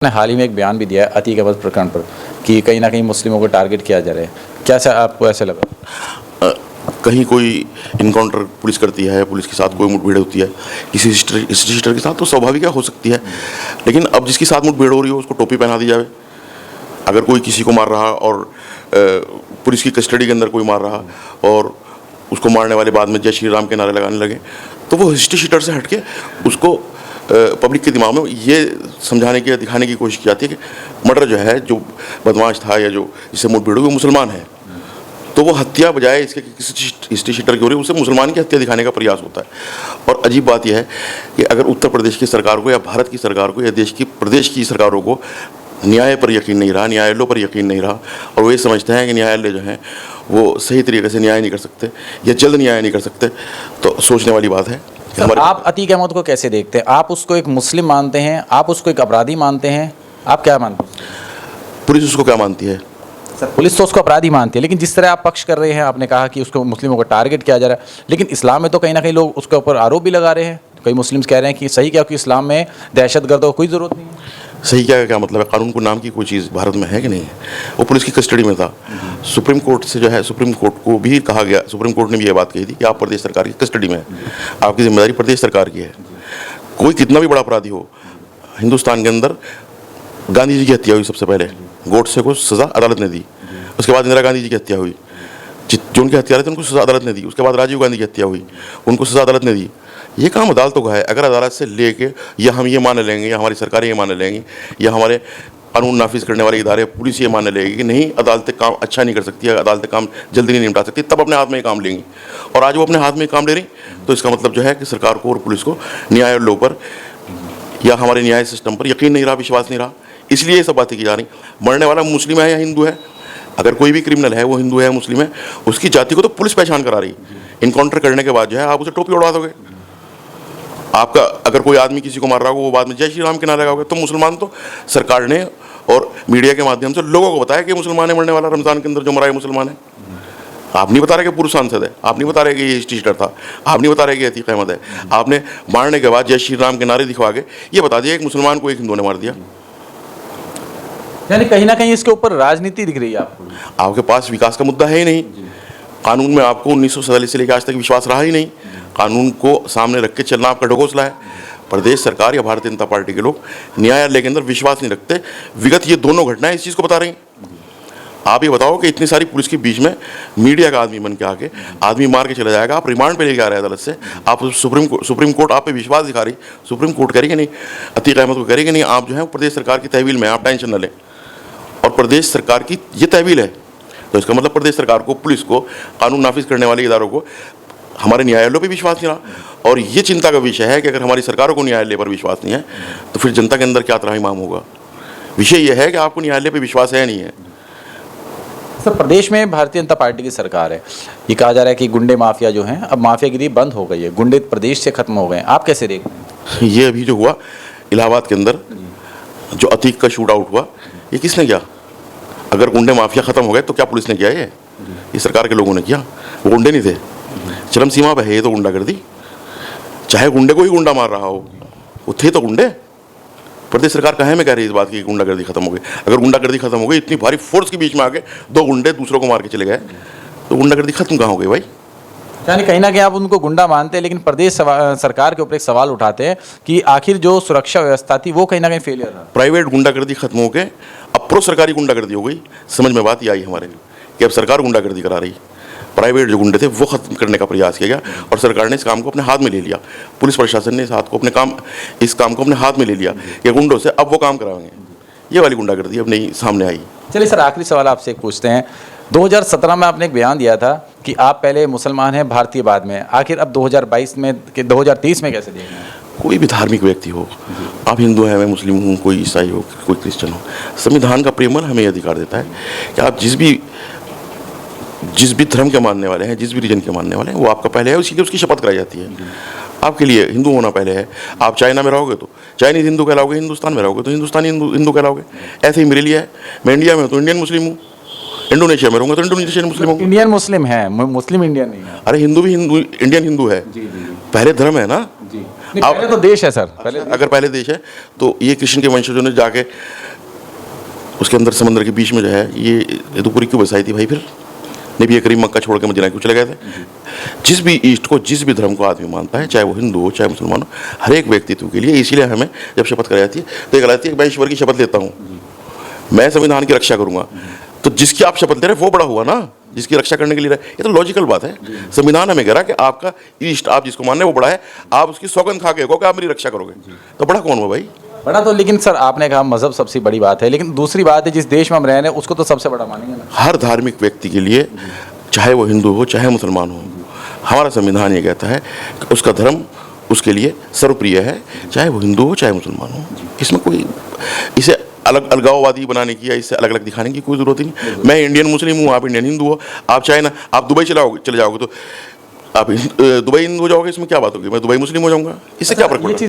ने हाल ही में एक बयान भी दिया है अतीक अहमद प्रकरण पर कि कहीं ना कहीं मुस्लिमों को टारगेट किया जा रहा है। क्या आपको ऐसा लगा? कहीं कोई इनकाउंटर पुलिस करती है, पुलिस के साथ कोई मुठभेड़ होती है किसी सिस्टर के साथ, तो स्वाभाविक हो सकती है। लेकिन अब जिसके साथ मुठभेड़ हो रही हो उसको टोपी पहना दी जाए। अगर कोई किसी को मार रहा और पुलिस की कस्टडी के अंदर कोई मार रहा और उसको मारने वाले बाद में जय श्री राम के नारे लगाने लगे, तो वो हिस्ट्री शीटर से हटके उसको पब्लिक के दिमाग में ये समझाने की, दिखाने की कोशिश की जाती है कि मर्डर जो है, जो बदमाश था या जो जिससे मुठभेड़ हुई वो मुसलमान है, तो वो हत्या बजाय इसके किसी हिस्ट्री शीटर की हो रही है, उसे मुसलमान की हत्या दिखाने का प्रयास होता है। और अजीब बात यह है कि अगर उत्तर प्रदेश की सरकार को या भारत की सरकार को या प्रदेश की सरकारों को न्याय पर यकीन नहीं रहा, न्यायालयों पर यकीन नहीं रहा, और वो ये समझते हैं कि न्यायालय जो हैं वो सही तरीके से न्याय नहीं कर सकते या जल्द न्याय नहीं कर सकते, तो सोचने वाली बात है। आप अतीक अहमद को कैसे देखते हैं? आप उसको एक मुस्लिम मानते हैं, आप उसको एक अपराधी मानते हैं, आप क्या मानते हैं? पुलिस उसको क्या मानती है? सर, पुलिस तो उसको अपराधी मानती है, लेकिन जिस तरह आप पक्ष कर रहे हैं, आपने कहा कि उसको मुस्लिमों को टारगेट किया जा रहा है, लेकिन इस्लाम में तो कहीं ना कहीं लोग उसके ऊपर आरोप भी लगा रहे हैं। कई मुस्लिम्स कह रहे हैं कि सही क्या, कि इस्लाम में दहशतगर्दों को कोई ज़रूरत नहीं है। सही क्या मतलब है? कानून को नाम की कोई चीज़ भारत में है कि नहीं है? वो पुलिस की कस्टडी में था। सुप्रीम कोर्ट से जो है, सुप्रीम कोर्ट को भी कहा गया, सुप्रीम कोर्ट ने भी ये बात कही थी कि आप प्रदेश सरकार की कस्टडी में हैं, आपकी जिम्मेदारी प्रदेश सरकार की है। कोई कितना भी बड़ा अपराधी हो, हिंदुस्तान के अंदर गांधी जी की हत्या हुई सबसे पहले, गोडसे को सज़ा अदालत ने दी। उसके बाद इंदिरा गांधी जी की हत्या हुई, जो उनके हत्यारे थे उनको सज़ा अदालत ने दी। उसके बाद राजीव गांधी की हत्या हुई, उनको सज़ा अदालत ने दी। ये काम अदालतों का है। अगर अदालत से लेके या हम ये मान लेंगे या हमारी सरकारें ये मान लेंगी या हमारे कानून नाफिज करने वाले इदारे पुलिस ये मान लेगी कि नहीं, अदालतें काम अच्छा नहीं कर सकती है, अदालतें काम जल्दी नहीं निपटा सकती, तब अपने हाथ में ये काम लेंगी। और आज वो अपने हाथ में काम ले रही, तो इसका मतलब जो है कि सरकार को और पुलिस को न्यायालयों पर या हमारे न्याय सिस्टम पर यकीन नहीं रहा, विश्वास नहीं रहा। इसलिए ये सब बातें की जा रही। मरने वाला मुस्लिम है या हिंदू है, अगर कोई भी क्रिमिनल है वो हिंदू है, मुस्लिम है, उसकी जाति को तो पुलिस पहचान करा रही। इनकाउंटर करने के बाद जो है आप उसे टोपी उड़वा दोगे। आपका अगर कोई आदमी किसी को मार रहा होगा, वो बाद में जय श्री राम के नारे लगाओगे, तो मुसलमान तो सरकार ने और मीडिया के माध्यम से लोगों को बताया कि मुसलमान है मरने वाला, रमज़ान के अंदर जो मरा है मुसलमान है। आप नहीं बता रहे कि पूर्व सांसद है, आप नहीं बता रहे कि ये हिस्ट्री शीटर था, आप नहीं बता रहे कि अतीक अहमद है। आपने मारने के बाद जय श्री राम के नारे दिखवा के ये बता दिया एक मुसलमान को एक हिंदू ने मार दिया। यानी कहीं ना कहीं इसके ऊपर राजनीति दिख रही है आपको। आपके पास विकास का मुद्दा है ही नहीं। कानून में आपको 1947 से लेकर आज तक विश्वास रहा ही नहीं। कानून को सामने रख के चलना आपका ढकोसला है। प्रदेश सरकार या भारतीय जनता पार्टी के लोग न्यायालय के अंदर विश्वास नहीं रखते। विगत ये दोनों घटनाएं इस चीज़ को बता रही। आप ये बताओ कि इतनी सारी पुलिस के बीच में मीडिया का आदमी बन के आके आदमी मार के चला जाएगा, आप रिमांड पे लेके आ रहे हैं अदालत से, आप सुप्रीम कोर्ट आप पे विश्वास दिखा रही। सुप्रीम कोर्ट करेगी नहीं, अतीक अहमद को करेगी नहीं, आप जो है प्रदेश सरकार की तहवील में, आप टेंशन न लें। और प्रदेश सरकार की ये तहवील है, तो इसका मतलब प्रदेश सरकार को, पुलिस को, कानून नाफिज करने वाले इदारों को हमारे न्यायालयों पे विश्वास नहीं रहा। और ये चिंता का विषय है कि अगर हमारी सरकारों को न्यायालय पर विश्वास नहीं है तो फिर जनता के अंदर क्या त्राहिमाम होगा। विषय यह है कि आपको न्यायालय पे विश्वास है नहीं है। सर, प्रदेश में भारतीय जनता पार्टी की सरकार है, ये कहा जा रहा है कि गुंडे माफिया जो हैं, अब माफियागिरी बंद हो गई है, गुंडे प्रदेश से खत्म हो गए। आप कैसे देखते हैं? ये अभी जो हुआ इलाहाबाद के अंदर, जो अतीक का शूट आउट हुआ, ये किसने किया? अगर गुंडे माफिया खत्म हो गए तो क्या पुलिस ने किया? ये सरकार के लोगों ने किया। वो गुंडे नहीं थे, चरम सीमा पे है ये तो गुंडागर्दी। चाहे गुंडे को ही गुंडा मार रहा हो, वो थे तो गुंडे। प्रदेश सरकार कहे में कह रही है इस बात की गुंडागर्दी खत्म हो गई। अगर गुंडागर्दी खत्म हो गई, इतनी भारी फोर्स के बीच में आके दो गुंडे दूसरों को मार के चले गए, तो गुंडागर्दी खत्म कहाँ हो गई भाई? यानी कहीं ना कहीं आप उनको गुंडा मानते हैं, लेकिन प्रदेश सरकार के ऊपर एक सवाल उठाते हैं कि आखिर जो सुरक्षा व्यवस्था थी वो कहीं ना कहीं फेलियर था। प्राइवेट गुंडागर्दी खत्म हो के अब प्रो सरकारी गुंडागर्दी हो गई। समझ में बात ये आई हमारे कि अब सरकार गुंडागर्दी करा रही, प्राइवेट जो गुंडे थे वो खत्म करने का प्रयास किया गया और सरकार ने इस काम को अपने हाथ में ले लिया। पुलिस प्रशासन ने इस काम को अपने हाथ में ले लिया कि गुंडों से अब वो काम कराएंगे। ये वाली गुंडागर्दी अब नहीं सामने आई। चलिए सर, आखिरी सवाल आपसे पूछते हैं। 2017 में आपने एक बयान दिया था कि आप पहले मुसलमान हैं, भारतीय बाद में। आखिर अब 2022 में कि 2030 में कैसे देखना है? कोई भी धार्मिक व्यक्ति हो, आप हिंदू हैं, मैं मुस्लिम हूँ, कोई ईसाई हो, कोई क्रिश्चियन हो, संविधान का प्रेमल हमें अधिकार देता है कि आप जिस भी धर्म के मानने वाले हैं, जिस भी रीजन के मानने वाले हैं, वो आपका पहले है, उसकी शपथ कराई जाती है। आपके लिए हिंदू होना पहले है। आप चाइना में रहोगे तो चाइनीज हिंदू कहलाओगे, हिंदुस्तान में रहोगे तो हिंदुस्तानी हिंदू कहलाओगे। ऐसे ही मेरे लिए है, मैं इंडिया में हूँ तो इंडियन मुस्लिम हूँ, इंडोनेशिया में रहूँगा तो इंडोनेशियन मुस्लिम हूँ। इंडियन मुस्लिम है, मुस्लिम इंडियन नहीं है। अरे हिंदू भी इंडियन हिंदू है, पहले धर्म है ना। पहले तो देश है सर, पहले अगर पहले देश है तो ये कृष्ण के वंशजों ने जाके उसके अंदर समंदर के बीच में जो है ये तो पूरी क्यों बसाई थी भाई? फिर नबी करीम मक्का छोड़ के मदीना क्यों चले गए थे? जिस भी ईस्ट को, जिस भी धर्म को आदमी मानता है, चाहे वो हिंदू हो चाहे मुसलमान हो, हर एक व्यक्तित्व के लिए, इसीलिए हमें जब शपथ कराई जाती है तो ये कहलाती है कि मैं ईश्वर की शपथ लेता हूँ, मैं संविधान की रक्षा करूंगा। तो जिसकी आप शपथ ले रहे वो बड़ा हुआ ना, जिसकी रक्षा करने के लिए रहे। ये तो लॉजिकल बात है। संविधान हमें कह रहा है कि आपका ईस्ट, आप जिसको मान रहे हैं वो बड़ा है, आप उसकी सौगंध खा के कहो कि आप मेरी रक्षा करोगे, तो बड़ा कौन हुआ भाई? बड़ा तो, लेकिन सर आपने कहा मजहब सबसे बड़ी बात है, लेकिन दूसरी बात है जिस देश में हम रह रहे हैं उसको तो सबसे बड़ा मानेंगे ना। हर धार्मिक व्यक्ति के लिए, चाहे वो हिंदू हो चाहे मुसलमान हो, हमारा संविधान ये कहता है कि उसका धर्म उसके लिए सर्वप्रिय है, चाहे वो हिंदू हो चाहे मुसलमान हो। इसमें कोई इसे अलग अलगाववादी बनाने की या इससे अलग अलग दिखाने की कोई ज़रूरत ही नहीं। मैं इंडियन मुस्लिम हूँ, आप इंडियन हिंदू हो। आप चाहे ना, आप दुबई चले जाओगे तो आप दुबई हिंदू हो जाओगे, इसमें क्या बात होगी? मैं दुबई मुस्लिम हो जाऊँगा, इससे क्या फर्क पड़ता है?